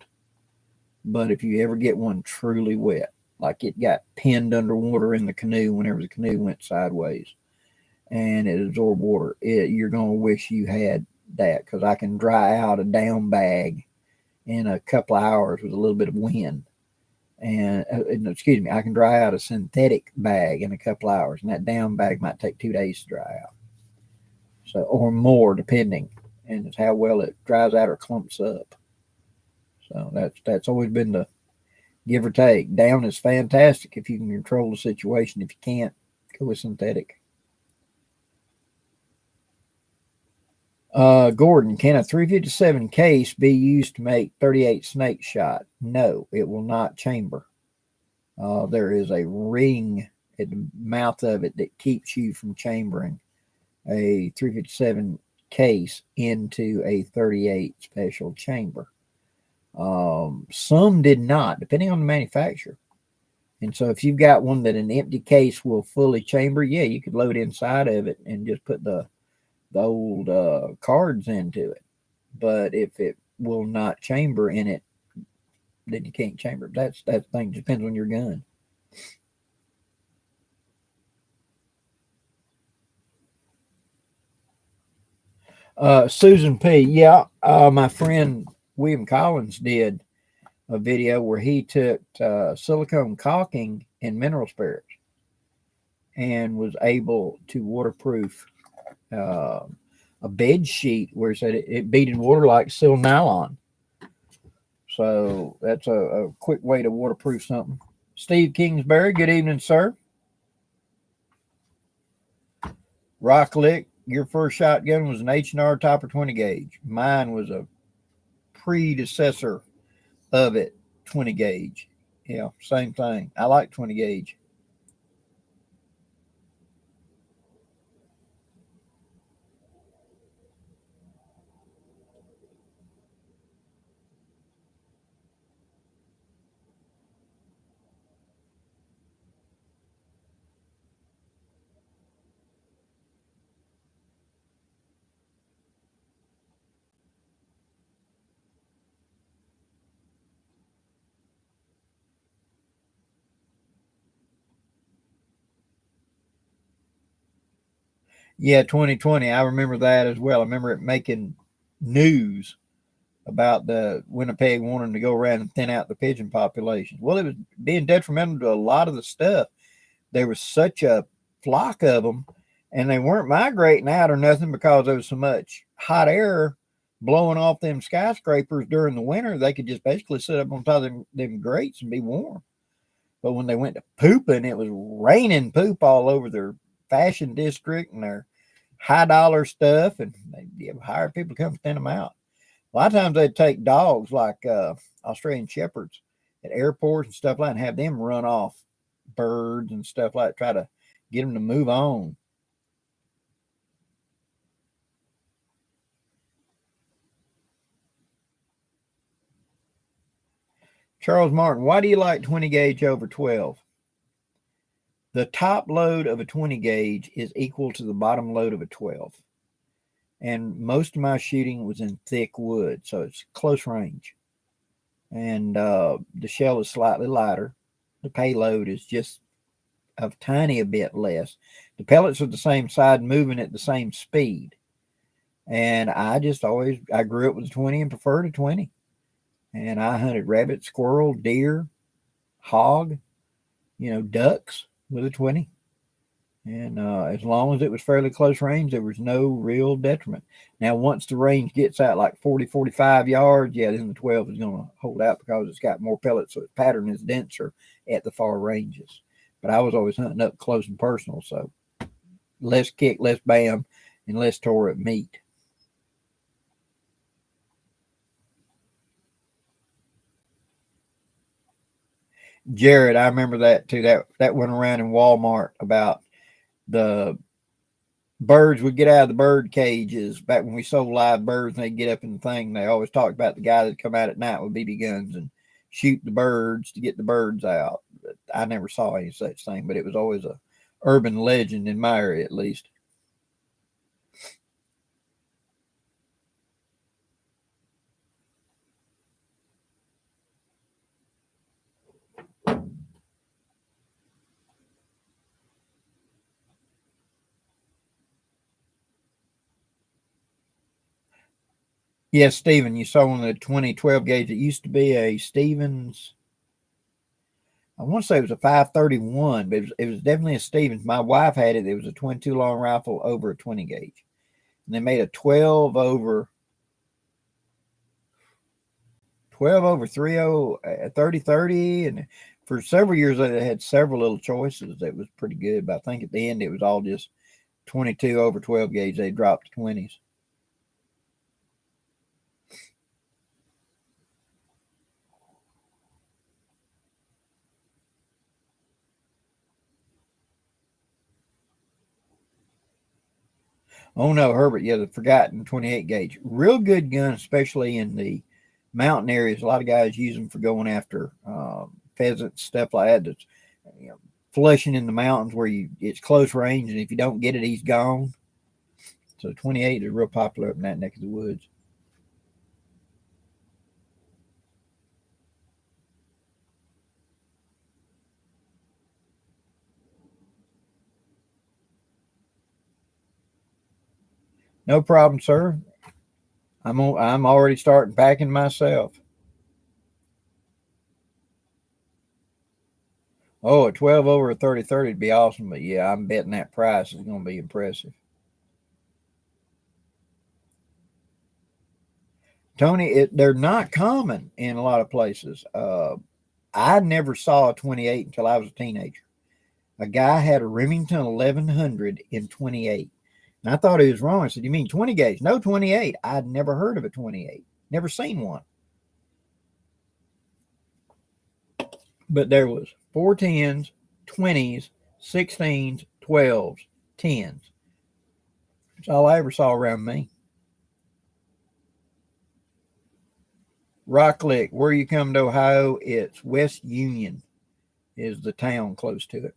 But if you ever get one truly wet, like it got pinned underwater in the canoe whenever the canoe went sideways and it absorbed water, you're going to wish you had that, because I can dry out a down bag in a couple of hours with a little bit of wind. And excuse me, I can dry out a synthetic bag in a couple of hours, and that down bag might take 2 days to dry out. So, or more, depending, and it's how well it dries out or clumps up. So that's always been the give or take. Down is fantastic if you can control the situation. If you can't, go with synthetic. Gordon, can a 357 case be used to make 38 snake shot? No, it will not chamber. There is a ring at the mouth of it that keeps you from chambering a 357 case into a 38 special chamber. Some did not, depending on the manufacturer. And so if you've got one that an empty case will fully chamber, yeah, you could load inside of it and just put the old cards into it. But if it will not chamber in it, then you can't chamber. That thing depends on your gun. Susan P. Yeah, my friend William Collins did a video where he took silicone caulking and mineral spirits and was able to waterproof a bed sheet where he said it beaded water like silk nylon. So that's a quick way to waterproof something. Steve Kingsbury, good evening, sir. Rocklick, your first shotgun was an H&R Topper 20 gauge. Mine was a predecessor of it, 20 gauge. Yeah, same thing. I like 20 gauge. Yeah, 2020. I remember that as well. I remember it making news about the Winnipeg wanting to go around and thin out the pigeon population. Well, it was being detrimental to a lot of the stuff. There was such a flock of them, and they weren't migrating out or nothing because there was so much hot air blowing off them skyscrapers during the winter, they could just basically sit up on top of them grates and be warm. But when they went to pooping, it was raining poop all over their fashion district and their high dollar stuff, and they hire people to come thin them out. A lot of times they'd take dogs like Australian shepherds at airports and stuff like that and have them run off birds and stuff like that, try to get them to move on. Charles Martin, why do you like 20 gauge over 12? The top load of a 20 gauge is equal to the bottom load of a 12. And most of my shooting was in thick wood, so it's close range. And the shell is slightly lighter. The payload is just a tiny bit less. The pellets are the same side, moving at the same speed. And I grew up with a 20 and preferred a 20. And I hunted rabbit, squirrel, deer, hog, ducks with a 20. And as long as it was fairly close range, there was no real detriment. Now, once the range gets out like 40, 45 yards, yeah, then the 12 is going to hold out because it's got more pellets, so its pattern is denser at the far ranges. But I was always hunting up close and personal, so less kick, less bam, and less tore up meat. Jared, I remember that too. That went around in Walmart about the birds would get out of the bird cages back when we sold live birds, and they'd get up in the thing. They always talked about the guy that'd come out at night with BB guns and shoot the birds to get the birds out. But I never saw any such thing, but it was always a urban legend in my area, at least. Yes, Stephen, you saw on the 2012 gauge. It used to be a Stevens. I want to say it was a 531, but it was definitely a Stevens. My wife had it. It was a 22 long rifle over a 20 gauge. And they made a 12 over 30, and for several years they had several little choices that was pretty good. But I think at the end it was all just 22 over 12 gauge. They dropped to 20s. Oh no, Herbert, yeah, the forgotten 28 gauge. Real good gun, especially in the mountain areas. A lot of guys use them for going after pheasants, stuff like that. That's, you know, flushing in the mountains where it's close range, and if you don't get it, he's gone. So 28 is real popular up in that neck of the woods. No problem, sir. I'm already starting packing myself. Oh, a 12 over a 30 would be awesome, but yeah, I'm betting that price is going to be impressive. Tony, they're not common in a lot of places. I never saw a 28 until I was a teenager. A guy had a Remington 1100 in 28. And I thought he was wrong. I said, "You mean 20 gauge?" No, 28. I'd never heard of a 28, never seen one. But there was 410s, 20s, 16s, 12s, 10s. That's all I ever saw around me. Rocklick, where you come to Ohio, it's West Union is the town close to it.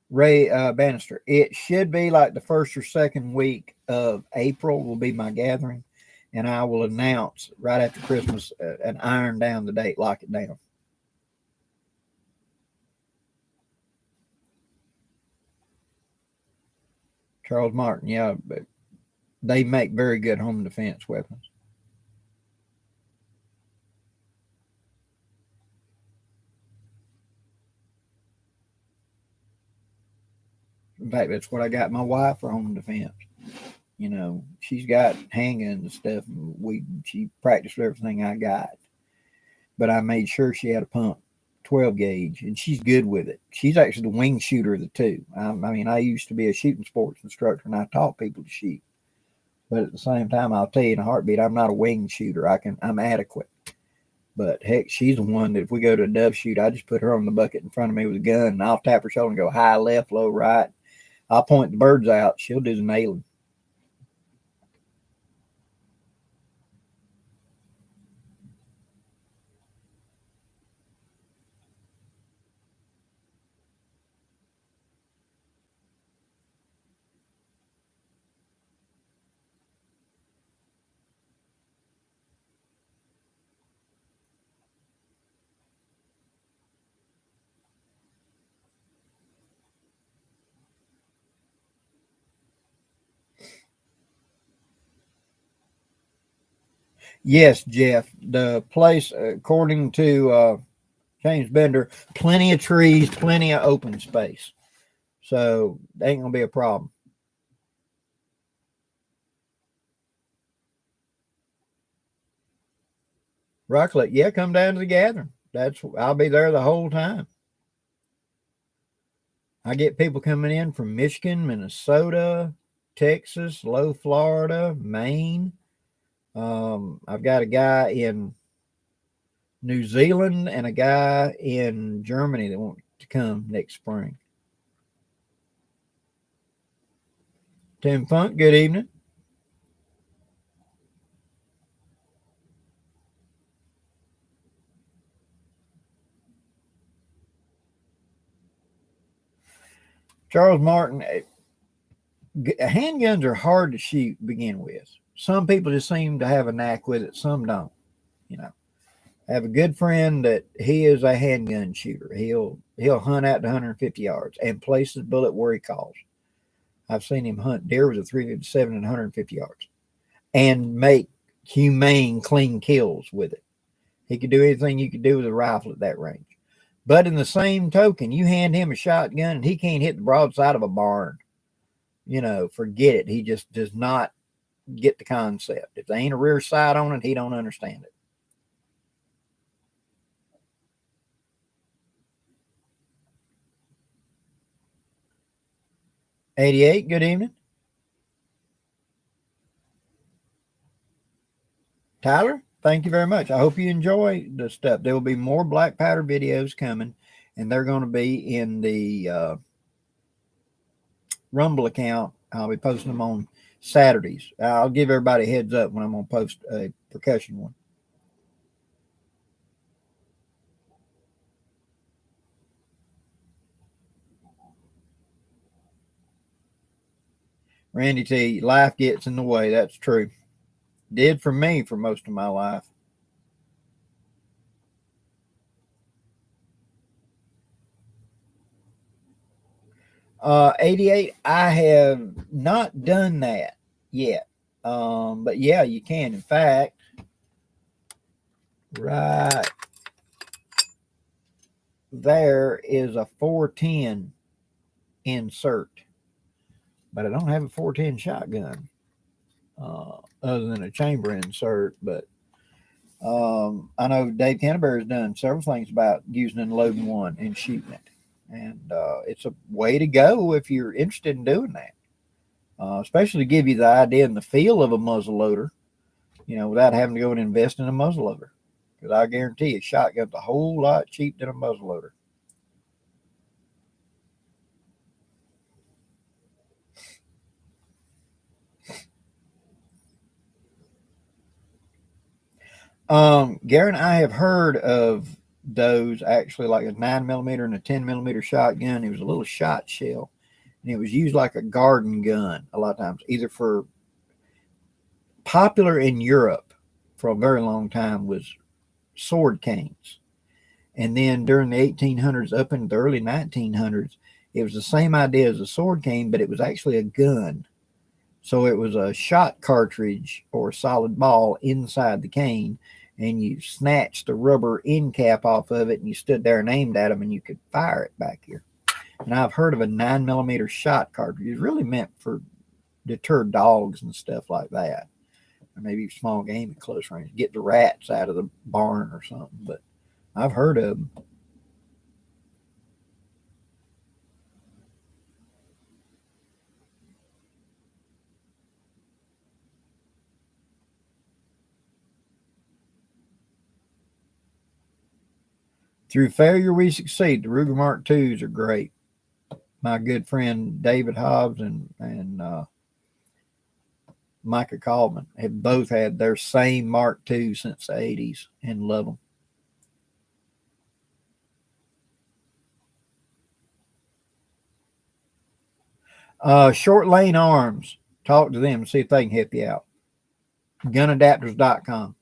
Ray Bannister, it should be like the first or second week of April will be my gathering, and I will announce right after Christmas and iron down the date, lock it down. Charles Martin, yeah, but they make very good home defense weapons. In fact, that's what I got my wife for home defense. She's got handguns and stuff. She practiced everything I got, but I made sure she had a pump 12 gauge, and she's good with it. She's actually the wing shooter of the two. I used to be a shooting sports instructor, and I taught people to shoot. But at the same time, I'll tell you in a heartbeat, I'm not a wing shooter. I'm adequate. But heck, she's the one that if we go to a dove shoot, I just put her on the bucket in front of me with a gun, and I'll tap her shoulder and go high left, low right. I'll point the birds out. She'll do the nailing. Yes, Jeff. The place, according to James Bender, plenty of trees, plenty of open space. So ain't gonna be a problem. Rocklet, yeah, come down to the gathering. I'll be there the whole time. I get people coming in from Michigan, Minnesota, Texas, Low Florida, Maine. I've got a guy in New Zealand and a guy in Germany that want to come next spring. Tim Funk, good evening. Charles Martin, handguns are hard to shoot to begin with. Some people just seem to have a knack with it, some don't. You know, I have a good friend that he is a handgun shooter. He'll hunt out to 150 yards and place his bullet where he calls. I've seen him hunt deer with a 357 and 150 yards and make humane, clean kills with it. He could do anything you could do with a rifle at that range. But in the same token, you hand him a shotgun and he can't hit the broadside of a barn. Forget it. He just does not get the concept. If there ain't a rear sight on it, he don't understand it. '88, good evening. Tyler, thank you very much. I hope you enjoy the stuff. There will be more black powder videos coming, and they're going to be in the Rumble account. I'll be posting them on Saturdays. I'll give everybody a heads up when I'm going to post a percussion one. Randy T, life gets in the way. That's true. Did for me for most of my life. 88, I have not done that yet. But yeah, you can. In fact, right there is a 410 insert, but I don't have a 410 shotgun other than a chamber insert. But I know Dave Canterbury's done several things about using and loading one and shooting it. And it's a way to go if you're interested in doing that, especially to give you the idea and the feel of a muzzle loader, without having to go and invest in a muzzle loader. Because I guarantee you, a shotgun's a whole lot cheaper than a muzzle loader. Garen, I have heard of those actually, like a 9mm and a 10mm shotgun. It was a little shot shell, and it was used like a garden gun a lot of times, either for popular in Europe for a very long time was sword canes. And then during the 1800s up into the early 1900s, it was the same idea as a sword cane, but it was actually a gun. So it was a shot cartridge or a solid ball inside the cane, and you snatched the rubber end cap off of it, and you stood there and aimed at them, and you could fire it back here. And I've heard of a 9 millimeter shot cartridge. It's really meant for deter dogs and stuff like that, or maybe small game at close range, get the rats out of the barn or something. But I've heard of them. Through failure we succeed. The Ruger Mark IIs are great. My good friend David Hobbs and Micah Coleman have both had their same Mark II since the 80s and love them. Short Lane Arms. Talk to them and see if they can help you out. Gunadapters.com.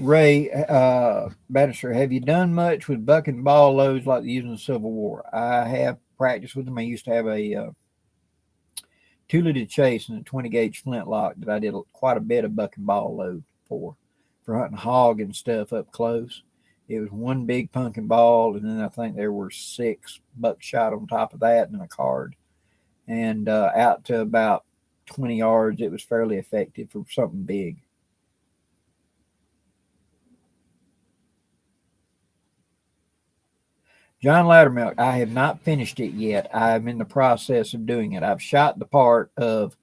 Ray Bannister, have you done much with buck and ball loads like they used in the Civil War? I have practiced with them. I used to have a 2 liter chase and a 20 gauge flintlock that I did quite a bit of buck and ball load for hunting hog and stuff up close. It was one big pumpkin ball, and then I think there were 6 buckshot on top of that and a card. And out to about 20 yards, it was fairly effective for something big. John Loudermilk, I have not finished it yet. I'm in the process of doing it. I've shot the part of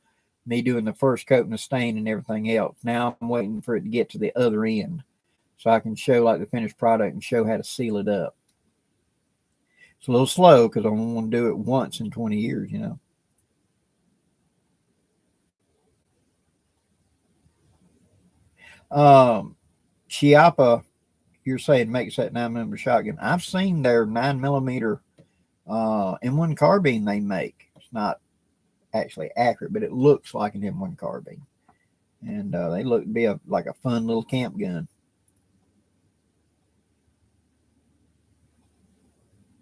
me doing the first coat and the stain and everything else. Now I'm waiting for it to get to the other end so I can show like the finished product and show how to seal it up. It's a little slow because I only want to do it once in 20 years, you know. Um, Chiappa, you're saying makes that 9 millimeter shotgun. I've seen their 9 millimeter M1 carbine they make. It's not actually accurate, but it looks like an M1 carbine, and they look to be like a fun little camp gun.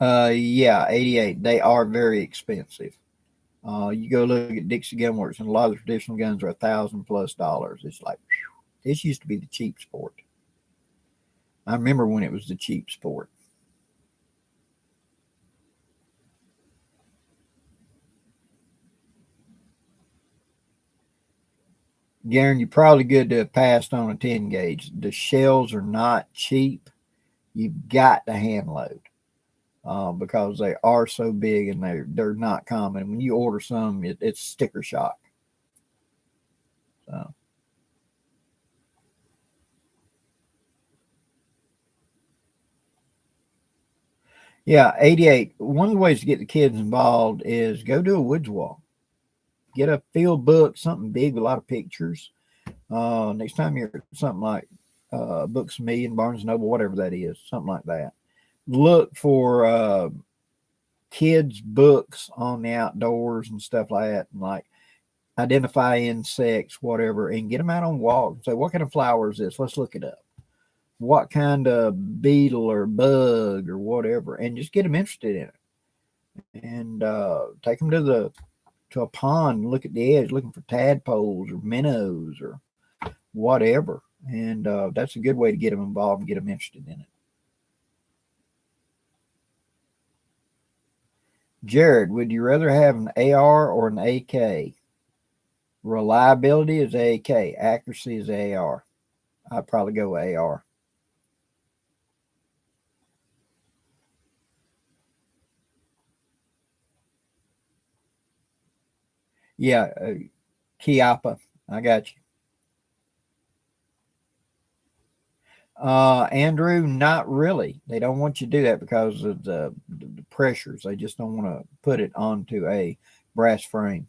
Yeah, 88. They are very expensive. You go look at Dixie Gun Works, and a lot of the traditional guns are $1,000+ It's like whew, this used to be the cheap sport. I remember when it was the cheap sport. Garen, you're probably good to have passed on a 10 gauge. The shells are not cheap. You've got to hand load because they are so big and they're not common. When you order some, it's sticker shock. So yeah, 88. One of the ways to get the kids involved is go do a woods walk. Get a field book, something big with a lot of pictures. Next time you're at something like Books of Me and Barnes and Noble, whatever that is, something like that. Look for kids' books on the outdoors and stuff like that, and like identify insects, whatever, and get them out on walks. Say, what kind of flower is this? Let's look it up. What kind of beetle or bug or whatever, and just get them interested in it. And take them to a pond and look at the edge, looking for tadpoles or minnows or whatever. And that's a good way to get them involved and get them interested in it. Jared, would you rather have an AR or an AK? Reliability is AK, accuracy is AR. I'd probably go AR. Yeah, Kiapa, I got you. Andrew, not really. They don't want you to do that because of the pressures. They just don't want to put it onto a brass frame.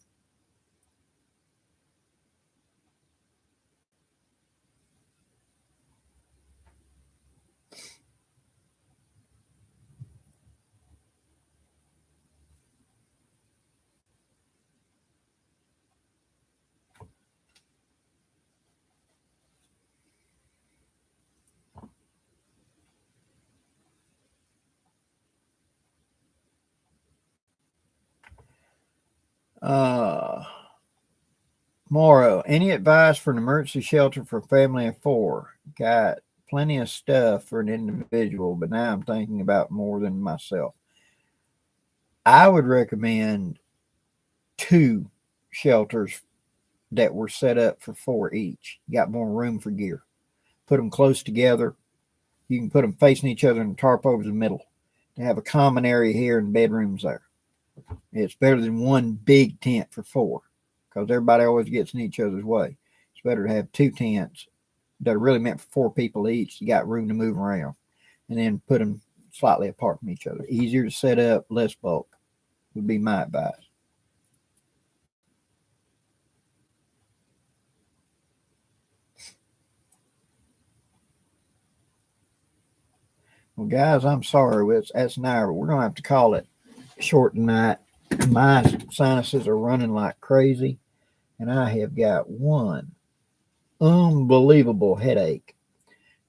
Morrow, any advice for an emergency shelter for a family of 4? Got plenty of stuff for an individual, but now I'm thinking about more than myself. I would recommend 2 shelters that were set up for 4 each. You got more room for gear. Put them close together. You can put them facing each other and tarp over the middle. To have a common area here and bedrooms there. It's better than one big tent for 4 because everybody always gets in each other's way. It's better to have 2 tents that are really meant for 4 people each. You got room to move around, and then put them slightly apart from each other. Easier to set up, less bulk would be my advice. Well, guys, I'm sorry. That's an hour. We're going to have to call it short tonight. My sinuses are running like crazy, and I have got one unbelievable headache.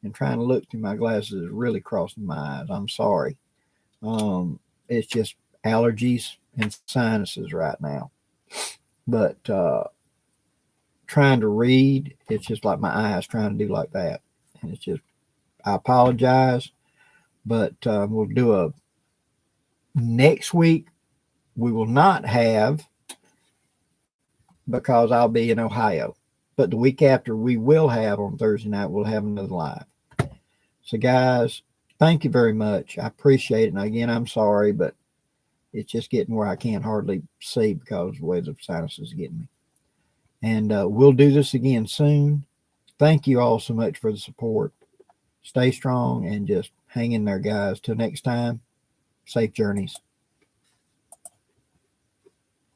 And trying to look through my glasses is really crossing my eyes. I'm sorry. It's just allergies and sinuses right now. But trying to read, it's just like my eyes trying to do like that. And it's just, I apologize. But we'll do a next week. We will not have, because I'll be in Ohio. But the week after, we will have on Thursday night, we'll have another live. So, guys, thank you very much. I appreciate it. And again, I'm sorry, but it's just getting where I can't hardly see because of the way the sinuses are getting me. And we'll do this again soon. Thank you all so much for the support. Stay strong and just hang in there, guys. Till next time, safe journeys.